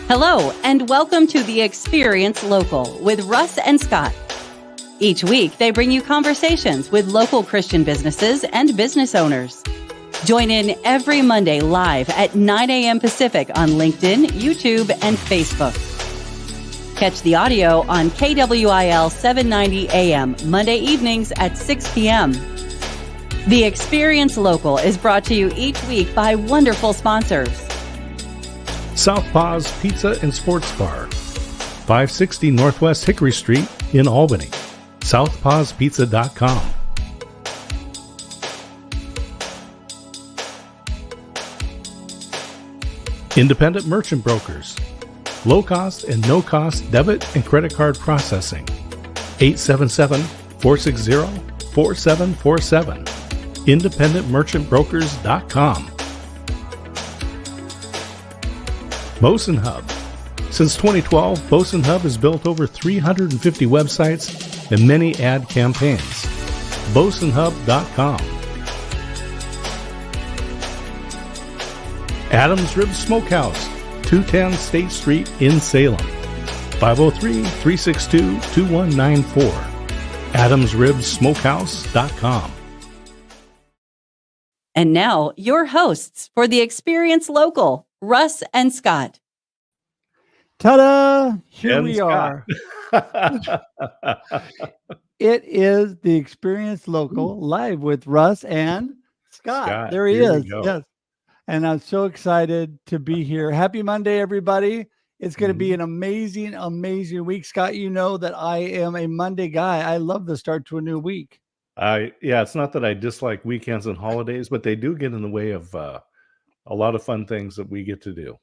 Hello, and welcome to the Experience Local with Russ and Scott. Each week, they bring you conversations with local Christian businesses and business owners. Join in every Monday live at 9 a.m. Pacific on LinkedIn, YouTube, and Facebook. Catch the audio on KWIL 790 AM Monday evenings at 6 p.m. The Experience Local is brought to you each week by wonderful sponsors. Southpaw's Pizza and Sports Bar, 560 Northwest Hickory Street in Albany. southpawspizza.com. Independent Merchant Brokers, low-cost and no-cost debit and credit card processing. 877-460-4747. independentmerchantbrokers.com. Bosun Hub. Since 2012, Bosun Hub has built over 350 websites and many ad campaigns. bosunhub.com. Adams Rib Smokehouse, 210 State Street in Salem. 503-362-2194. adamsribsmokehouse.com. And now, your hosts for the Experience Local, Russ and Scott. Ta-da! Here And we Scott. are. It is the Experience Local live with Russ and Scott. There he is. Yes. And I'm so excited to be here. Happy Monday, everybody. It's going to be an amazing, amazing week. Scott, you know that I am a Monday guy. I love the start to a new week. It's not that I dislike weekends and holidays, but they do get in the way of a lot of fun things that we get to do.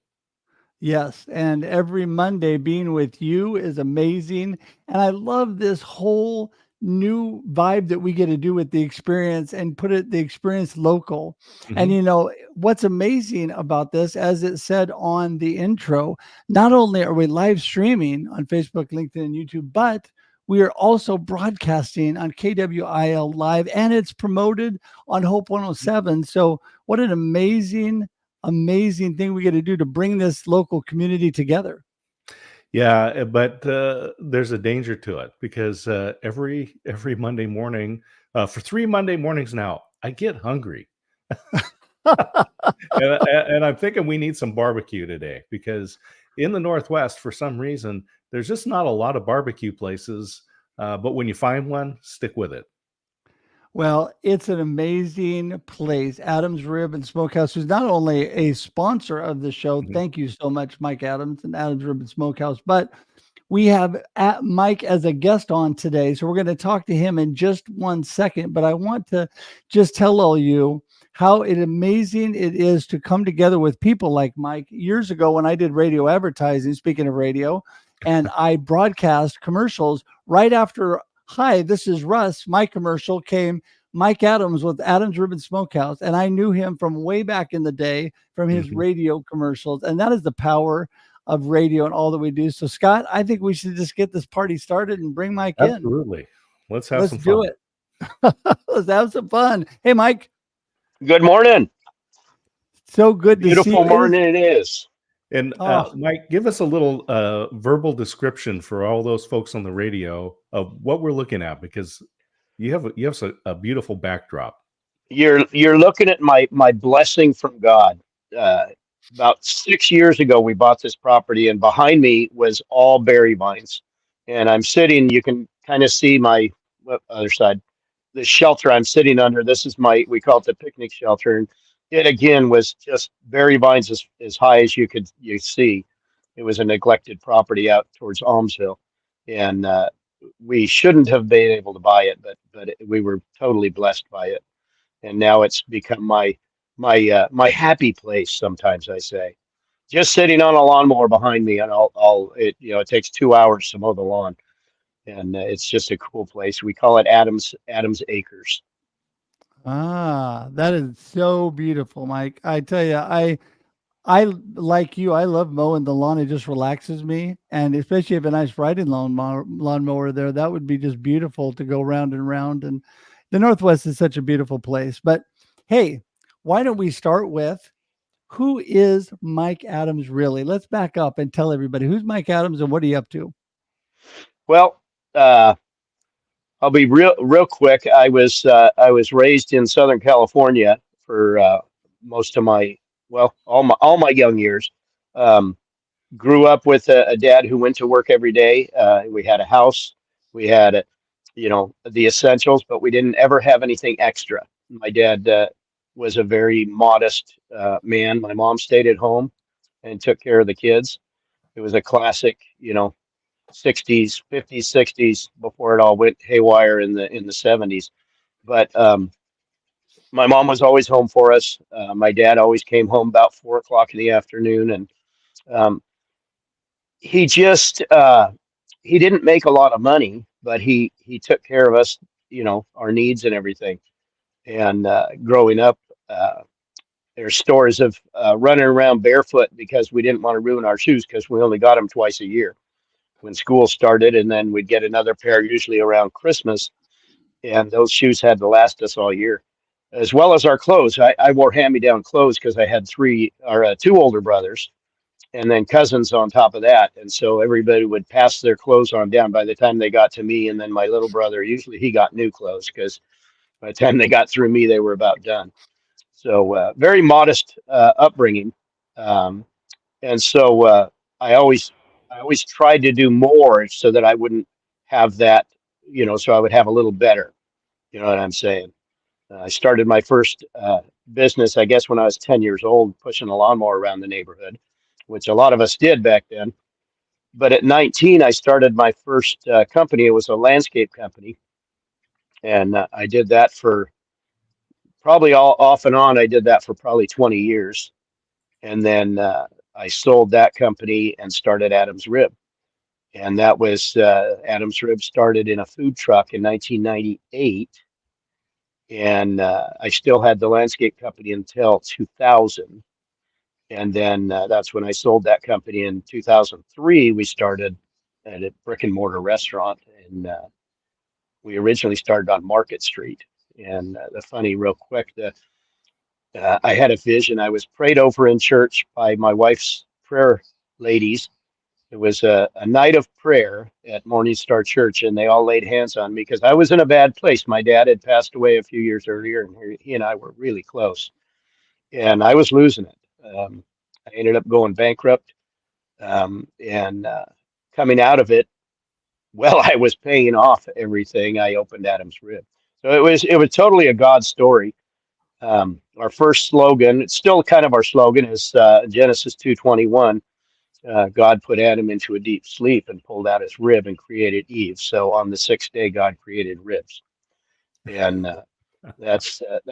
Yes, and every Monday being with you is amazing. And I love this whole new vibe that we get to do with the experience and put it the Experience Local. And you know what's amazing about this, as it said on the intro, not only are we live streaming on Facebook, LinkedIn, and YouTube, but we are also broadcasting on KWIL Live, and it's promoted on Hope 107. So what an amazing thing we get to do to bring this local community together. Yeah, but there's a danger to it because every Monday morning, for 3 Monday mornings now, I get hungry. and I'm thinking we need some barbecue today because in the Northwest, for some reason, there's just not a lot of barbecue places. But when you find one, stick with it. Well, it's an amazing place. Adams Rib and Smokehouse, who's not only a sponsor of the show. Thank you so much, Mike Adams and Adams Rib and Smokehouse. But we have Mike as a guest on today. So we're going to talk to him in just 1 second. But I want to just tell all you how amazing it is to come together with people like Mike. Years ago when I did radio advertising, speaking of radio, and I broadcast commercials right after "Hi, this is Russ," my commercial came Mike Adams with Adams Rib and Smokehouse. And I knew him from way back in the day from his radio commercials. And that is the power of radio and all that we do. So, Scott, I think we should just get this party started and bring Mike in. Absolutely. Let's have some fun. Do it. Let's have some fun. Hey, Mike. Good morning. So good to see you. Beautiful morning it is. And Mike, give us a little verbal description for all those folks on the radio of what we're looking at, because you have a beautiful backdrop. You're looking at my blessing from God. About 6 years ago, we bought this property, and behind me was all berry vines. And I'm sitting. You can kind of see my other side, the shelter I'm sitting under. This is we call it the picnic shelter. And it again was just berry vines as high as you see. It was a neglected property out towards Almsville, and we shouldn't have been able to buy it, but we were totally blessed by it, and now it's become my happy place. Sometimes I say, just sitting on a lawnmower behind me, and it takes 2 hours to mow the lawn, and it's just a cool place. We call it Adams Acres. Ah, that is so beautiful, Mike. I tell you, I like you. I love mowing the lawn. It just relaxes me. And especially if a nice riding lawnmower there, that would be just beautiful to go round and round. And the Northwest is such a beautiful place. But hey, why don't we start with who is Mike Adams really? Let's back up and tell everybody, who's Mike Adams and what are you up to? Well, I'll be real quick. I was raised in Southern California for most of my all my young years. Um, Grew up with a dad who went to work every day. We had a house, we had the essentials, but we didn't ever have anything extra. My dad was a very modest man. My mom stayed at home and took care of the kids. It was a classic, 60s, 50s, 60s before it all went haywire in the 70s. But my mom was always home for us. My dad always came home about 4 o'clock in the afternoon, and um, he just he didn't make a lot of money, but he took care of us, our needs and everything. And growing up, there's stories of running around barefoot because we didn't want to ruin our shoes because we only got them twice a year when school started, and then we'd get another pair usually around Christmas, and those shoes had to last us all year, as well as our clothes. I wore hand-me-down clothes because I had two older brothers, and then cousins on top of that, and so everybody would pass their clothes on down by the time they got to me, and then my little brother, usually he got new clothes because by the time they got through me, they were about done. So very modest upbringing. Um, and so I always tried to do more so that I wouldn't have that, so I would have a little better. You know what I'm saying? I started my first business, I guess, when I was 10 years old, pushing a lawnmower around the neighborhood, which a lot of us did back then. But at 19, I started my first company. It was a landscape company, and I did that for probably all off and on. I did that for probably 20 years, and then I sold that company and started Adams Rib. And that was Adams Rib started in a food truck in 1998, and I still had the landscape company until 2000. And then that's when I sold that company in 2003. We started at a brick and mortar restaurant, and we originally started on Market Street. And real quick, I had a vision. I was prayed over in church by my wife's prayer ladies. It was a night of prayer at Morning Star Church, and they all laid hands on me because I was in a bad place. My dad had passed away a few years earlier, and he and I were really close, and I was losing it. I ended up going bankrupt, and coming out of it, well, I was paying off everything. I opened Adam's Rib, so it was totally a God story. Our first slogan, it's still kind of our slogan, is Genesis 2:21. God put Adam into a deep sleep and pulled out his rib and created Eve. So on the sixth day, God created ribs, and that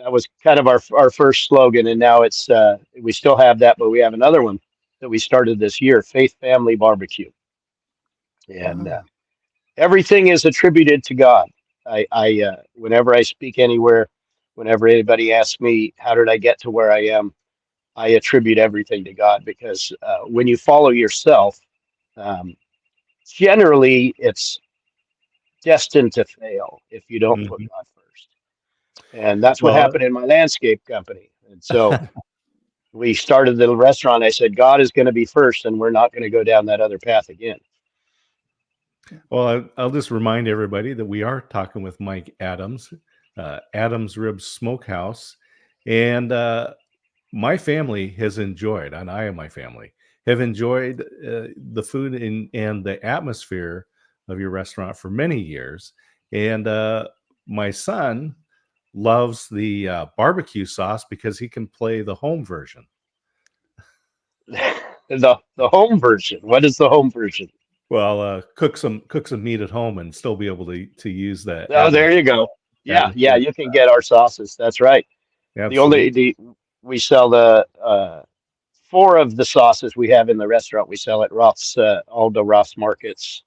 was kind of our first slogan. And now we still have that, but we have another one that we started this year, Faith Family Barbecue, and everything is attributed to God. I whenever I speak anywhere, whenever anybody asks me how did I get to where I am, I attribute everything to God because when you follow yourself, um, generally it's destined to fail if you don't put God first. And that's what Well, happened in my landscape company. And so we started the restaurant. I said, God is going to be first, and we're not going to go down that other path again. Well, I'll just remind everybody that we are talking with Mike Adams, Adams Rib Smokehouse, and my family has enjoyed, and I and my family have enjoyed the food and the atmosphere of your restaurant for many years. And my son loves the barbecue sauce because he can play the home version. The home version. What is the home version? Well, cook some meat at home and still be able to use that. Oh, there you go. Yeah, you can get our sauces. That's right. Absolutely. We sell the 4 of the sauces we have in the restaurant. We sell at Roth's, all the Roth's markets,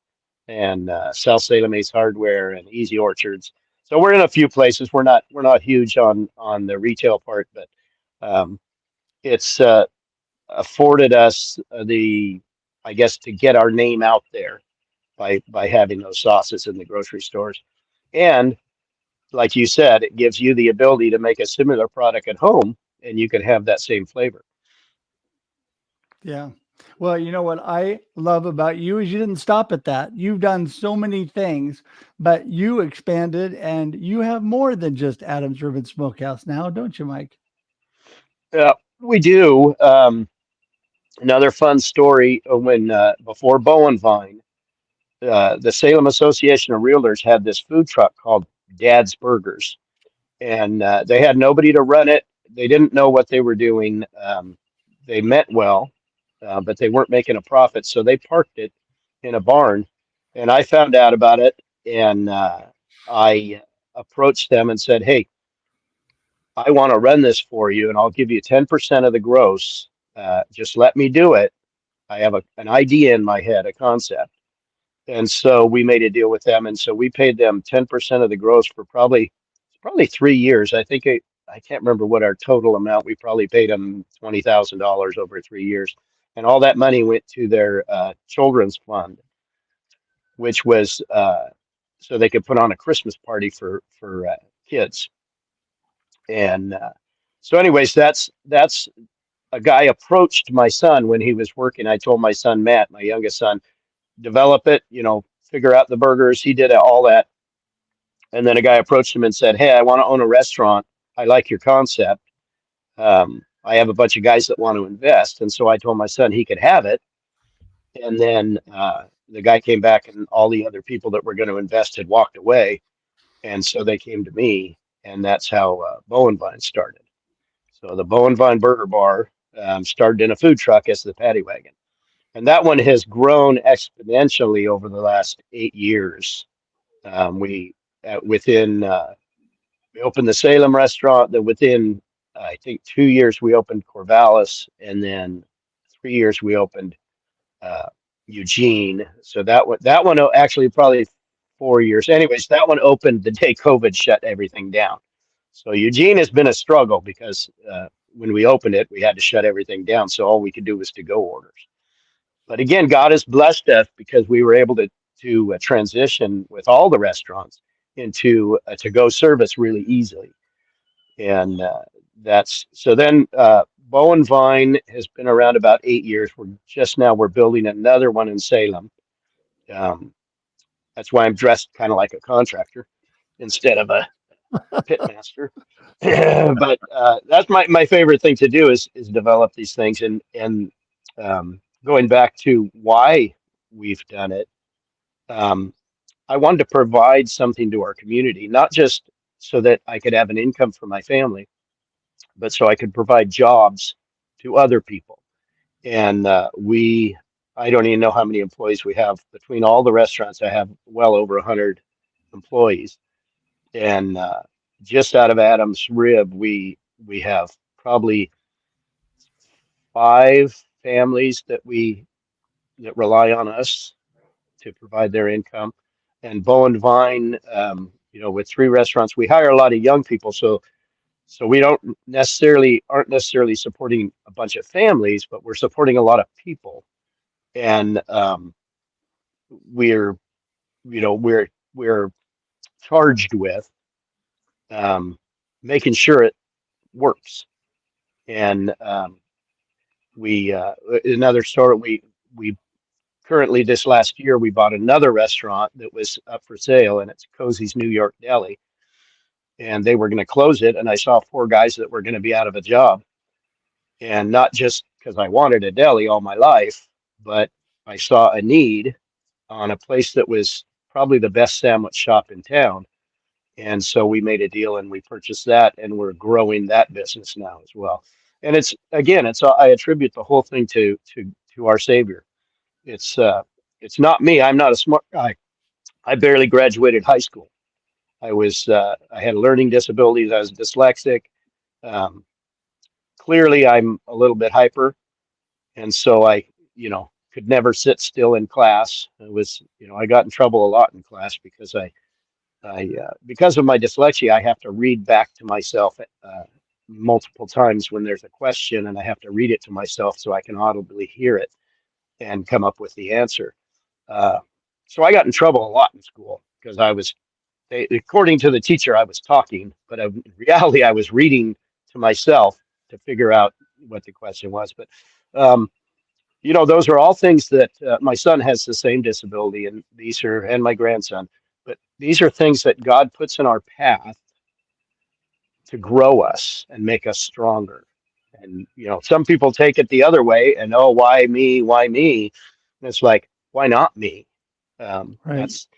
and South Salem Ace Hardware and Easy Orchards. So we're in a few places. We're not huge on the retail part, but it's afforded us I guess, to get our name out there by having those sauces in the grocery stores. And like you said, it gives you the ability to make a similar product at home, and you can have that same flavor. Yeah. Well, you know what I love about you is you didn't stop at that. You've done so many things, but you expanded and you have more than just Adams Ribbon Smokehouse now, don't you, Mike? Yeah, we do. Another fun story when before Bowen Vine, the Salem Association of Realtors had this food truck called Dad's Burgers, and they had nobody to run it. They didn't know what they were doing. They meant well, but they weren't making a profit, so they parked it in a barn. And I found out about it, and I approached them and said, "Hey, I want to run this for you, and I'll give you 10% of the gross. Just let me do it. I have an idea in my head, a concept." And so we made a deal with them, and so we paid them 10% of the gross for probably 3 years. I can't remember what our total amount. We probably paid them $20,000 over 3 years, and all that money went to their children's fund, which was so they could put on a Christmas party for kids. And so, anyways, that's a guy approached my son when he was working. I told my son Matt, my youngest son, develop it, figure out the burgers. He did all that. And then a guy approached him and said, "Hey, I want to own a restaurant. I like your concept. I have a bunch of guys that want to invest." And so I told my son he could have it. And then the guy came back, and all the other people that were going to invest had walked away. And so they came to me, and that's how Bowen Vine started. So the Bowen Vine Burger Bar started in a food truck as the paddy wagon. And that one has grown exponentially over the last 8 years. We within we opened the Salem restaurant. Then within I think 2 years we opened Corvallis, and then 3 years we opened uh, Eugene. So that one actually probably 4 years. Anyways, that one opened the day COVID shut everything down. So Eugene has been a struggle because when we opened it, we had to shut everything down. So all we could do was to go orders. But again, God has blessed us because we were able to transition with all the restaurants into a to-go service really easily. And that's so then Bowen Vine has been around about 8 years. We're building another one in Salem. Um, that's why I'm dressed kind of like a contractor instead of a pit master. But that's my favorite thing to do is develop these things and going back to why we've done it. Um, I wanted to provide something to our community, not just so that I could have an income for my family, but so I could provide jobs to other people. And I don't even know how many employees we have between all the restaurants. I have well over 100 employees, and just out of Adam's Rib, we have probably 5 families that rely on us to provide their income. And Bowen Vine, with 3 restaurants, we hire a lot of young people, so we aren't necessarily supporting a bunch of families, but we're supporting a lot of people. And we're we're charged with making sure it works. And we another story, we currently, this last year, we bought another restaurant that was up for sale, and it's Cozy's New York Deli, and they were going to close it. And I saw 4 guys that were going to be out of a job, and not just because I wanted a deli all my life, but I saw a need on a place that was probably the best sandwich shop in town. And so we made a deal and we purchased that, and we're growing that business now as well. And I attribute the whole thing to our Savior. It's not me. I'm not a smart guy. I barely graduated high school. I had learning disabilities. I was dyslexic. Um, Clearly, I'm a little bit hyper, and so I could never sit still in class. I got in trouble a lot in class because because of my dyslexia, I have to read back to myself multiple times when there's a question, and I have to read it to myself so I can audibly hear it and come up with the answer. Uh, so I got in trouble a lot in school because according to the teacher, I was talking, but in reality, I was reading to myself to figure out what the question was. But um, those are all things that my son has the same disability, and and my grandson, but these are things that God puts in our path to grow us and make us stronger. And some people take it the other way, and oh, why me? Why me? And it's like, why not me? Um, Right. that's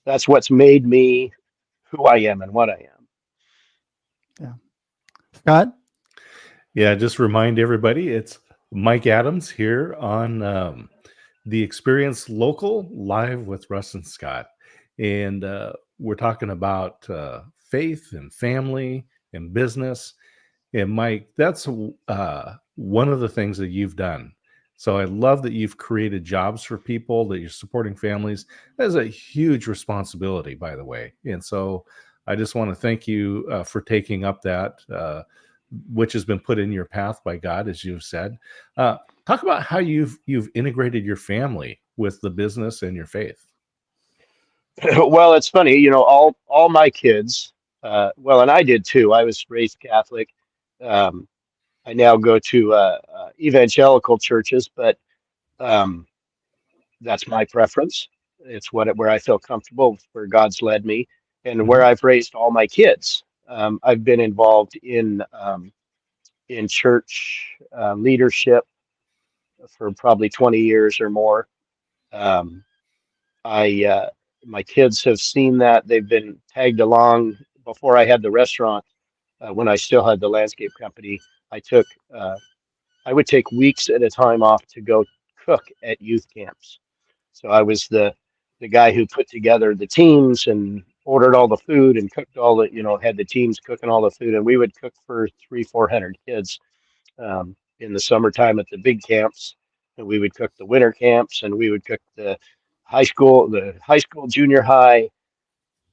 that's what's made me who I am and what I am. Yeah. Scott? Yeah, just remind everybody it's Mike Adams here on the Experience Local live with Russ and Scott. And we're talking about faith and family and business. And Mike, that's one of the things that you've done. So I love that you've created jobs for people, that you're supporting families. That's a huge responsibility, by the way. And so I just want to thank you for taking up that, which has been put in your path by God, as you've said. Talk about how you've integrated your family with the business and your faith. Well, it's funny, all my kids, well, and I did too. I was raised Catholic. Um, I now go to evangelical churches, but um, that's my preference. It's where I feel comfortable, where God's led me, and where Mhm. I've raised all my kids. I've been involved in church leadership for probably 20 years or more. Um, I My kids have seen that. They've been tagged along. Before I had the restaurant, when I still had the landscape company, I took I would take weeks at a time off to go cook at youth camps. So I was the guy who put together the teams and ordered all the food and cooked all the, had the teams cooking all the food, and we would cook for 300-400 kids in the summertime at the big camps, and we would cook the winter camps, and we would cook the high school, junior high,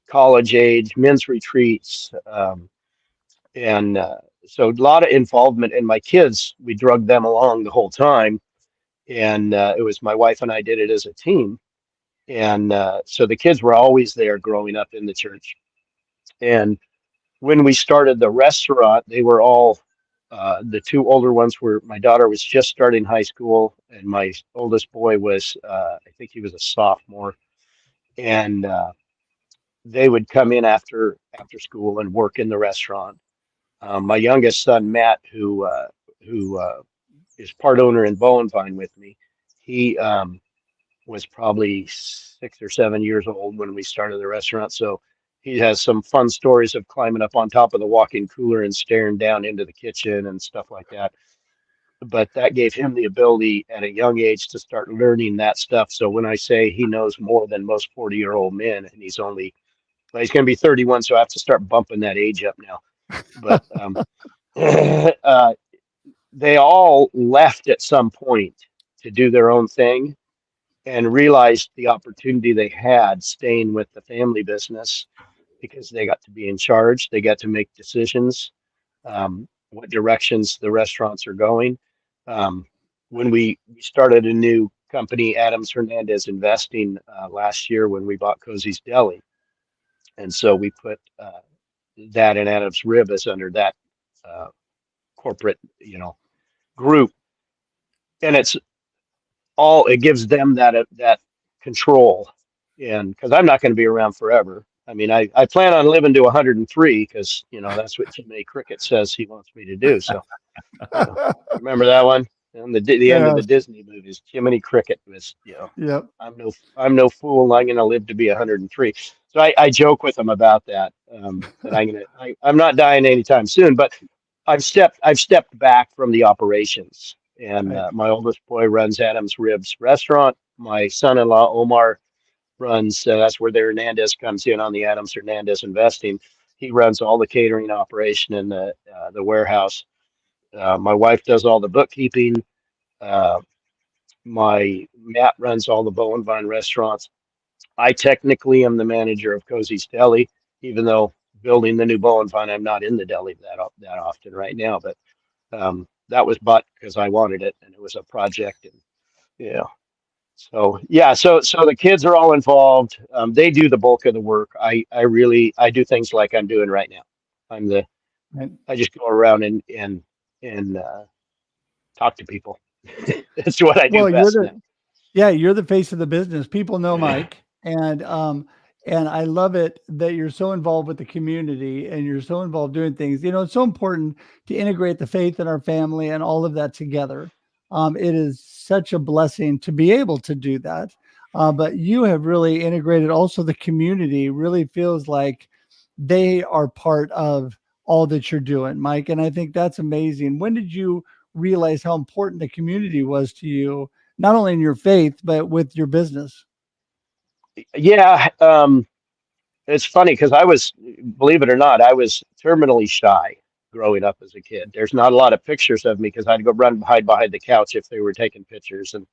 college age, men's retreats, and so a lot of involvement. And my kids, we drug them along the whole time, and it was my wife and I did it as a team, and so the kids were always there growing up in the church. And when we started the restaurant, they were all the two older ones were my daughter was just starting high school, and my oldest boy was I think he was a sophomore, and they would come in after school and work in the restaurant. My youngest son Matt, who is part owner in Bowen Vine with me, he was probably 6 or 7 years old when we started the restaurant. So he has some fun stories of climbing up on top of the walk-in cooler and staring down into the kitchen and stuff like that. But that gave him the ability at a young age to start learning that stuff. So when I say he knows more than most 40-year-old men, and he's going to be 31, so I have to start bumping that age up now. But they all left at some point to do their own thing and realized the opportunity they had staying with the family business, because they got to be in charge. They got to make decisions, what directions the restaurants are going. Um, when we started a new company, Adams Hernandez Investing, last year when we bought Cozy's Deli. And so we put that and Adams Rib as under that uh, corporate, group. And it gives them that control. And because I'm not going to be around forever. I mean, I plan on living to 103, because that's what Jiminy Cricket says he wants me to do. So remember that one? And the end of the Yes. Disney movies, Jiminy Cricket was, Yep. I'm no fool. I'm going to live to be 103. So I joke with them about that. That I'm not dying anytime soon. But I've stepped back from the operations, and Right. my oldest boy runs Adams Ribs restaurant. My son-in-law Omar runs. That's where the Hernandez comes in on the Adams Hernandez Investing. He runs all the catering operation in the warehouse. My wife does all the bookkeeping. Uh, my Matt runs all the Bowen Vine restaurants. I technically am the manager of Cozy's Deli, even though building the new Bowen Vine, I'm not in the deli that often right now. But that was bought because I wanted it, and it was a project. And yeah, so yeah, so the kids are all involved. They do the bulk of the work. I do things like I'm doing right now. I'm the Right. I just go around and talk to people. That's what I do Well, best now. you're the face of the business. People know Mike, and I love it that you're so involved with the community and you're so involved doing things. It's so important to integrate the faith in our family and all of that together. It is such a blessing to be able to do that. But you have really integrated also the community. Really feels like they are part of all that you're doing, Mike. And I think that's amazing. When did you realize how important the community was to you, not only in your faith, but with your business? Yeah, it's funny because believe it or not, I was terminally shy growing up as a kid. There's not a lot of pictures of me because I'd go run hide behind the couch if they were taking pictures, and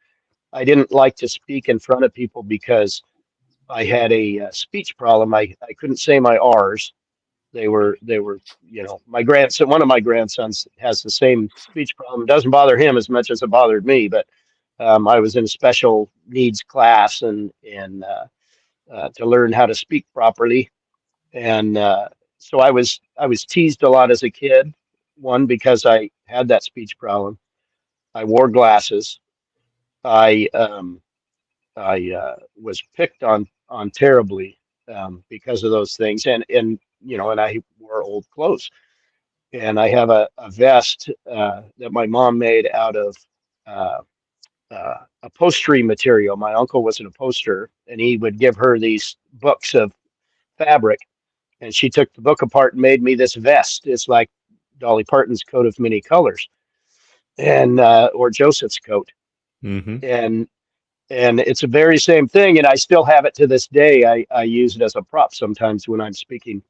I didn't like to speak in front of people because I had a speech problem. I couldn't say my R's. They were my grandson. One of my grandsons has the same speech problem. It doesn't bother him as much as it bothered me, but I was in a special needs class and to learn how to speak properly. And so I was teased a lot as a kid. One, because I had that speech problem. I wore glasses. I was picked on terribly because of those things, and I wore old clothes. And I have a vest that my mom made out of uh, upholstery material. My uncle was an upholsterer, and he would give her these books of fabric, and she took the book apart and made me this vest. It's like Dolly Parton's coat of many colors, and or Joseph's coat, Mm-hmm. and it's the very same thing. And I still have it to this day. I use it as a prop sometimes when I'm speaking.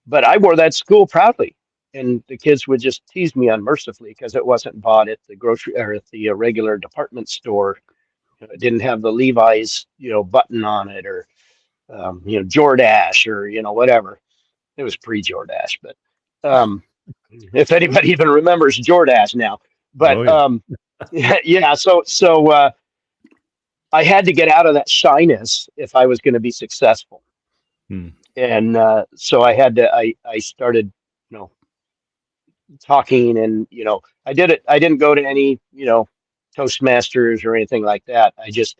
But I wore that to school proudly, and the kids would just tease me unmercifully because it wasn't bought at the grocery or at the regular department store. It didn't have the Levi's, button on it, or Jordache, or whatever. It was pre-Jordache, but um, if anybody even remembers Jordache now. Oh But yeah. yeah. So I had to get out of that shyness if I was going to be successful, Hmm. and so I had to. I started, you know, talking, and I did it. I didn't go to any, Toastmasters or anything like that. I just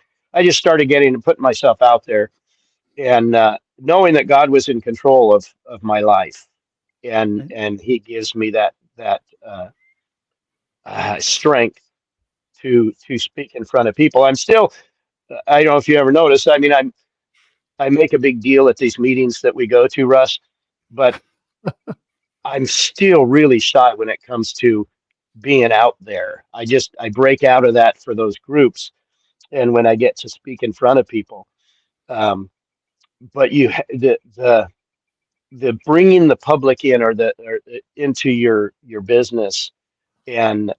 started getting and putting myself out there, and knowing that God was in control of my life, and He gives me that strength to speak in front of people. I'm still. I don't know if you ever noticed. I mean, I make a big deal at these meetings that we go to, Russ, but I'm still really shy when it comes to being out there. I break out of that for those groups, and when I get to speak in front of people. Um, but the bringing the public in, or into your business, and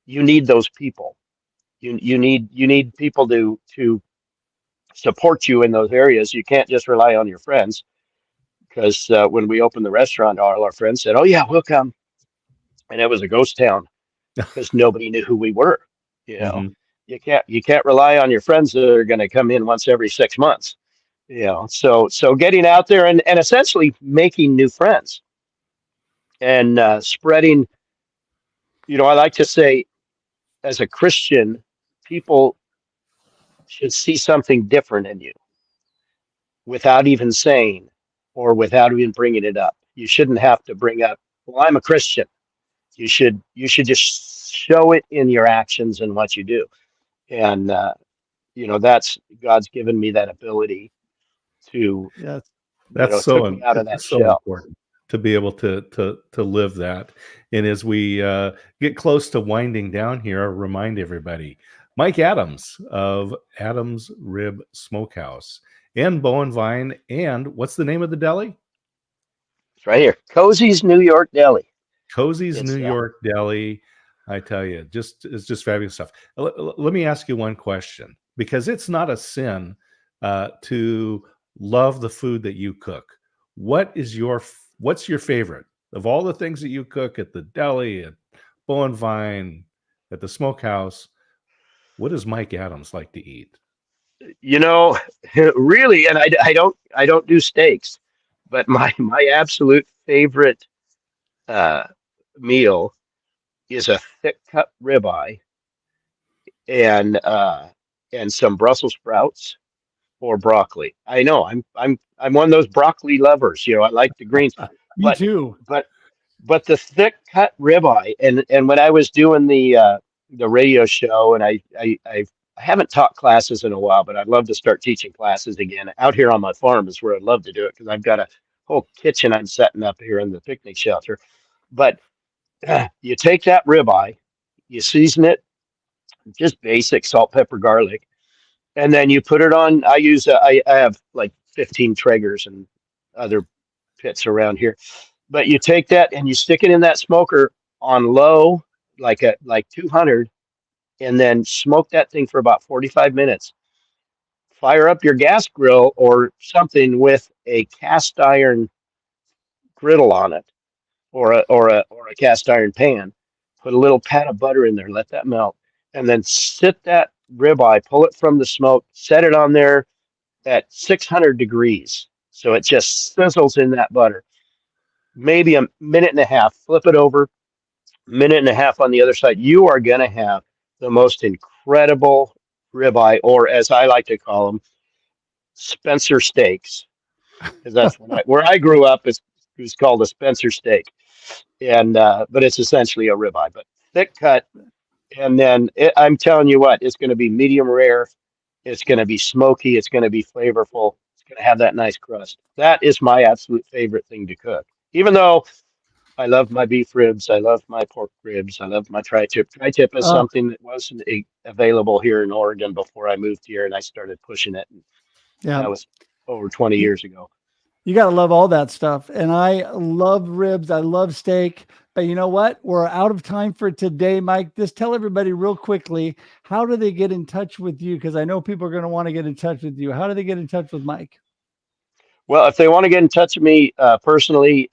you need those people. You need people to support you in those areas. You can't just rely on your friends, because when we opened the restaurant, all our friends said, "Oh yeah, we'll come," and it was a ghost town because nobody knew who we were. You know, Mm-hmm. you can't rely on your friends that are going to come in once every 6 months. So getting out there and essentially making new friends, and spreading. I like to say, as a Christian, people should see something different in you without even saying, or without even bringing it up. You shouldn't have to bring up, "Well, I'm a Christian." You should just show it in your actions and what you do. And that's God's given me that ability to Yes. That's took me out of that it's so shell. important to be able to live that. And as we get close to winding down here, I'll remind everybody, Mike Adams of Adams Rib Smokehouse and Bowen Vine, and what's the name of the deli? It's right here, Cozy's New York Deli. Cozy's New It's York Deli. I tell you, it's just fabulous stuff. Let me ask you one question, because it's not a sin to love the food that you cook. What's your favorite of all the things that you cook at the deli, at Bowen Vine, at the Smokehouse? What does Mike Adams like to eat? you know really, and I don't do steaks, but my absolute favorite uh, meal is a thick cut ribeye and some Brussels sprouts or broccoli. I know I'm one of those broccoli lovers. I like the greens, Me but too. but but the thick cut ribeye and when I was doing the radio show, and I haven't taught classes in a while, but I'd love to start teaching classes again. Out here on my farm is where I'd love to do it because I've got a whole kitchen I'm setting up here in the picnic shelter. But you take that ribeye, you season it, just basic salt, pepper, garlic, and then you put it on. I have like 15 Traegers and other pits around here, but you take that and you stick it in that smoker on low, like 200, and then smoke that thing for about 45 minutes. Fire up your gas grill or something with a cast iron griddle on it, or a cast iron pan. Put a little pat of butter in there, let that melt, and then sit that ribeye, pull it from the smoke, set it on there at 600 degrees, so it just sizzles in that butter. Maybe a minute and a half. Flip it over, minute and a half on the other side. You are going to have the most incredible ribeye, or as I like to call them, Spencer steaks, because that's where I grew up. It was called a Spencer steak, and but it's essentially a ribeye, but thick cut. And then I'm telling you what, it's going to be medium rare. It's going to be smoky. It's going to be flavorful. It's going to have that nice crust. That is my absolute favorite thing to cook. Even though I love my beef ribs, I love my pork ribs, I love my tri-tip. Tri-tip is something that wasn't available here in Oregon before I moved here, and I started pushing it. And that was over 20 years ago. You got to love all that stuff. And I love ribs. I love steak. But you know what? We're out of time for today, Mike. Just tell everybody real quickly, how do they get in touch with you? Because I know people are going to want to get in touch with you. How do they get in touch with Mike? Well, if they want to get in touch with me personally,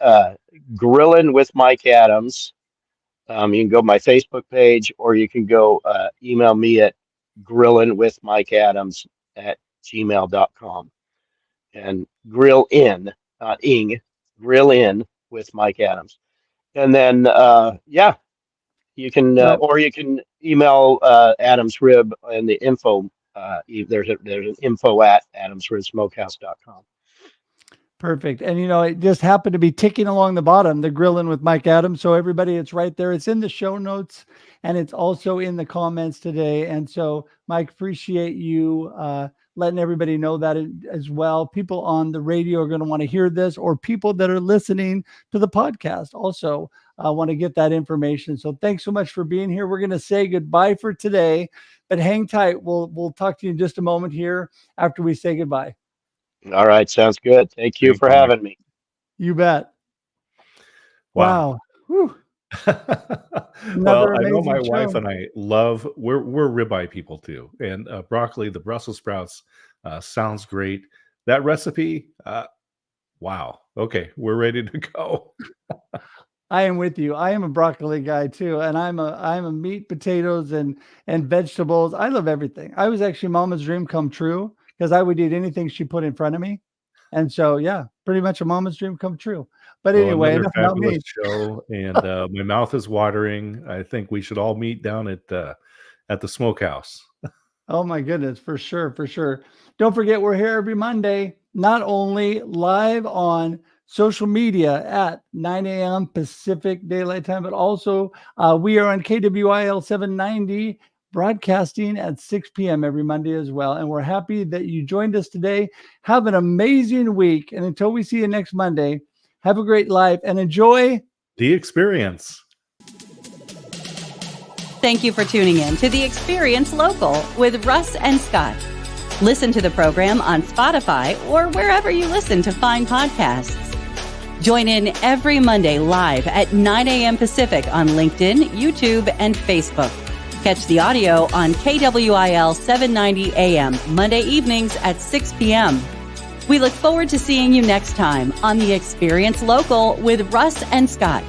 Grilling with Mike Adams. You can go to my Facebook page, or you can go email me at grillingwithmikeadams@gmail.com. And grill in, not ing, grill in with Mike Adams. And then, you can, or you can email Adams Rib and the info. There's an info at adamsribsmokehouse.com. Perfect. And, it just happened to be ticking along the bottom, the Grilling with Mike Adams. So everybody, it's right there. It's in the show notes, and it's also in the comments today. And so, Mike, appreciate you letting everybody know that as well. People on the radio are going to want to hear this, or people that are listening to the podcast also want to get that information. So thanks so much for being here. We're going to say goodbye for today, but hang tight. We'll talk to you in just a moment here after we say goodbye. All right. Sounds good. Thank you for having me. You bet. Wow. Well, I know my wife and I we're ribeye people too. And broccoli, the Brussels sprouts sounds great. That recipe, wow. Okay, we're ready to go. I am with you. I am a broccoli guy too. And I'm a meat, potatoes, and vegetables. I love everything. I was actually Mama's dream come true, because I would eat anything she put in front of me. And so, yeah, pretty much a Mama's dream come true. But anyway, enough about me. Show, and my mouth is watering. I think we should all meet down at the Smokehouse. Oh my goodness, for sure, for sure. Don't forget, we're here every Monday, not only live on social media at 9 a.m. Pacific Daylight Time, but also we are on KWIL 790, broadcasting at 6 p.m. every Monday as well. And we're happy that you joined us today. Have an amazing week. And until we see you next Monday, have a great life and enjoy the experience. Thank you for tuning in to The Experience Local with Russ and Scott. Listen to the program on Spotify or wherever you listen to fine podcasts. Join in every Monday live at 9 a.m. Pacific on LinkedIn, YouTube, and Facebook. Catch the audio on KWIL 790 AM Monday evenings at 6 p.m. We look forward to seeing you next time on The Experience Local with Russ and Scott.